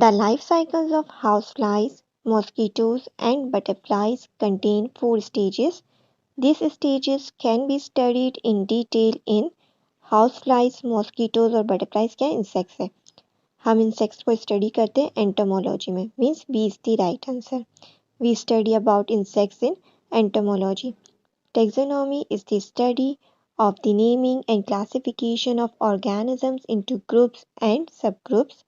The life cycles of houseflies, mosquitoes, and butterflies contain 4 stages. These stages can be studied in detail in houseflies, mosquitoes और butterflies क्या insects है. हम insects को study करते हैं entomology में. Means b is the right answer. We study about insects in entomology. Taxonomy is the study of the naming and classification of organisms into groups and subgroups.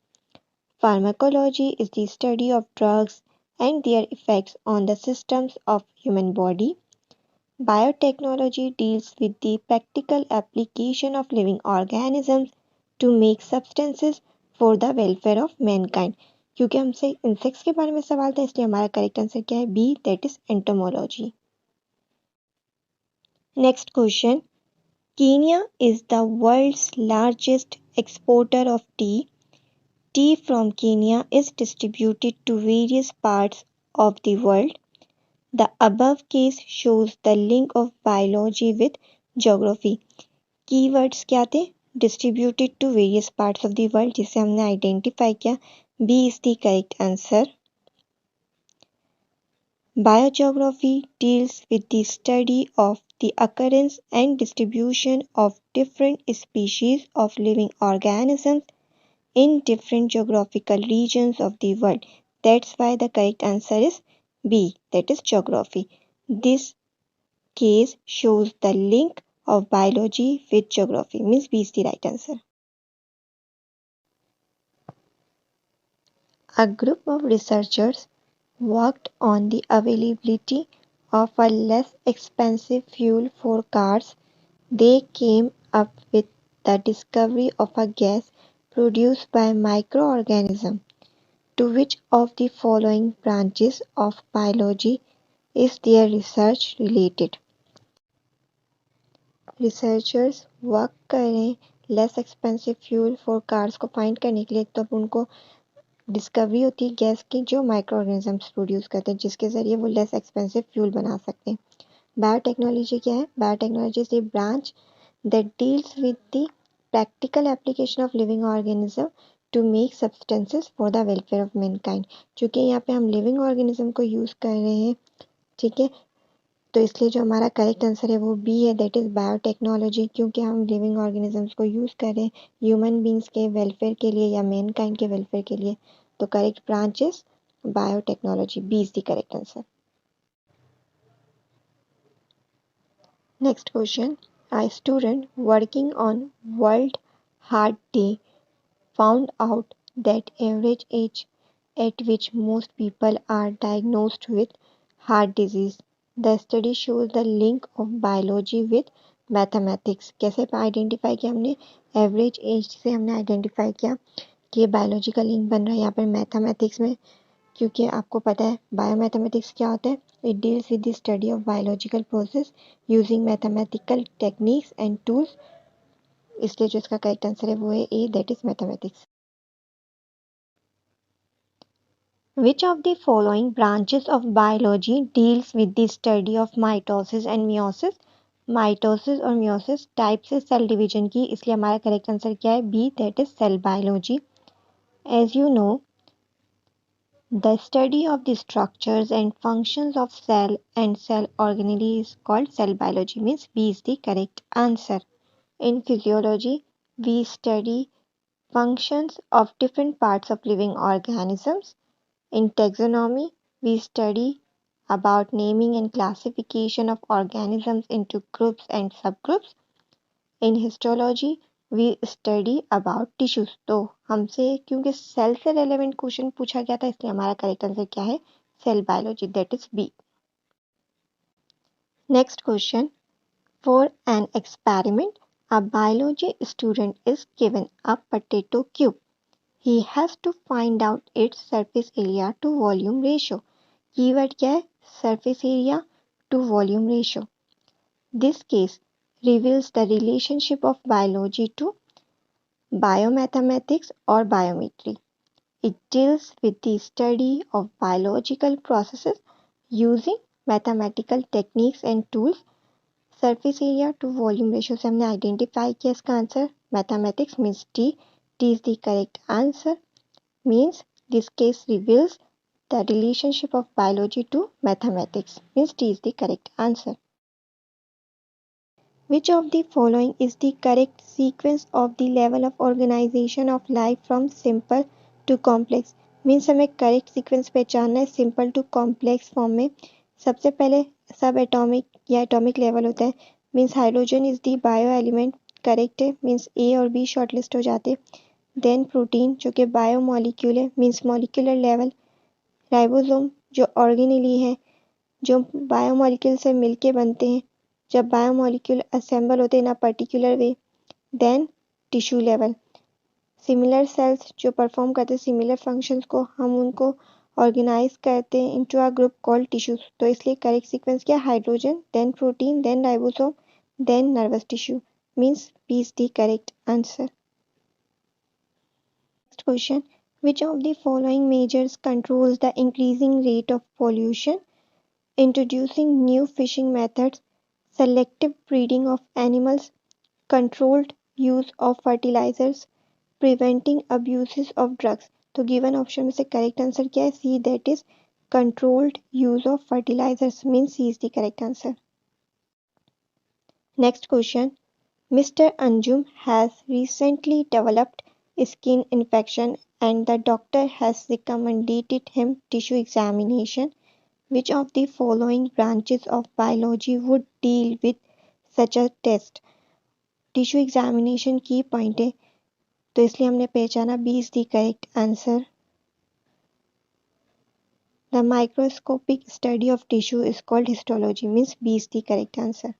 Pharmacology is the study of drugs and their effects on the systems of human body. Biotechnology deals with the practical application of living organisms to make substances for the welfare of mankind. क्योंकि हमसे insects के बारे में सवाल था इसलिए हमारा correct answer क्या है b that is entomology. Next question. Kenya is the world's largest exporter of tea. Tea from Kenya is distributed to various parts of the world. The above case shows the link of biology with geography. Keywords क्या थे? Distributed to various parts of the world जिसे हमने identify किया. B is the correct answer. Biogeography deals with the study of the occurrence and distribution of different species of living organisms in different geographical regions of the world. That's why the correct answer is B, that is geography. This case shows the link of biology with geography. Means B is the right answer. A group of researchers worked on the availability of a less expensive fuel for cars. They came up with the discovery of a gas produced by microorganisms. To which of the following branches of biology is their research related? Researchers work कर रहे हैं less expensive fuel for cars को find करने के लिए. तब उनको discovery होती है गैस की जो माइक्रो ऑर्गेनिजम्स प्रोड्यूस करते हैं जिसके ज़रिए वो लेस एक्सपेंसिव फ्यूल बना सकते हैं. बायोटेक्नोलॉजी क्या है? Biotechnology is the branch that deals with the practical application of living organism to make substances for the welfare of mankind. चूँकि यहाँ पे हम लिविंग ऑर्गेनिज्म को यूज़ कर रहे हैं, ठीक है, तो इसलिए जो हमारा करेक्ट आंसर है वो बी है, दैट इज़ बायोटेक्नोलॉजी. क्योंकि हम लिविंग ऑर्गेनिजम्स को यूज़ कर रहे हैं ह्यूमन बींग्स के वेलफेयर के लिए या मैनकाइंड के वेलफेयर के लिए. तो correct branch is biotechnology. B is the correct answer. Next question. A student working on World Heart Day found out that average age at which most people are diagnosed with heart disease. The study shows the link of biology with mathematics. कैसे identify किया हमने? Average age से हमने identify किया कि biology का link बन रहा है यहाँ पर मैथमेटिक्स में. क्योंकि आपको पता है बायोमैथमेटिक्स क्या होता है? It deals with the study of biological process using mathematical techniques and tools. इसलिए जो इसका करेक्ट आंसर है वो है A, that is mathematics. Which of the following branches of biology deals with the study of mitosis and meiosis? Mitosis और meiosis types है cell division की, इसलिए हमारा करेक्ट आंसर क्या है? B, that is cell biology. As you know, the study of the structures and functions of cell and cell organelle is called cell biology. Means B is the correct answer. In physiology, we study functions of different parts of living organisms. In taxonomy, we study about naming and classification of organisms into groups and subgroups. In histology, we study about tissues. तो हमसे क्योंकि cell से relevant question पूछा गया था इसलिए हमारा correct answer क्या है? Cell biology, that is b. Next question. For an experiment, a biology student is given a potato cube. He has to find out its surface area to volume ratio. Keyword क्या है? Surface area to volume ratio. This case reveals the relationship of biology to biomathematics or biometry. It deals with the study of biological processes using mathematical techniques and tools. Surface area to volume ratio से हमने identify किया इसका answer mathematics means t. T is the correct answer. Means This case reveals the relationship of biology to mathematics. Means D is the correct answer. Which of the following is the correct sequence of the level of organization of life from simple to complex? Means हमें correct sequence पहचानना है simple to complex form में. सबसे पहले सब atomic या atomic level होता है. Means hydrogen is the bio element. Correct है. मीन्स ए और बी शॉर्टलिस्ट हो जाते. देन प्रोटीन जो कि बायो मॉलिक्यूल है. Means molecular level. राइबोसोम जो ऑर्गेनेली है जो बायोमोलिक्यूल से मिलके बनते हैं. जब बायोमोलिक्यूल असेंबल होते हैं in a particular way. Then tissue level. Similar cells जो परफॉर्म करते हैं सिमिलर फंक्शंस को हम उनको ऑर्गेनाइज करते हैं into a group called tissues. तो इसलिए करेक्ट सीक्वेंस क्या hydrogen then protein then ribosome then nervous tissue. Means b is the correct answer. Next question. Which of the following measures controls the increasing rate of pollution? Introducing new fishing methods, selective breeding of animals, controlled use of fertilizers, preventing abuses of drugs. तो given option में से correct answer क्या है? C that is controlled use of fertilisers. Means c is the correct answer. Next question. Mr. Anjum has recently developed skin infection and the doctor has recommended him tissue examination. Which of the following branches of biology would deal with such a test? Tissue examination की point है तो इसलिए हमने पहचाना b is the correct answer. The microscopic study of tissue is called histology. Means b is the correct answer.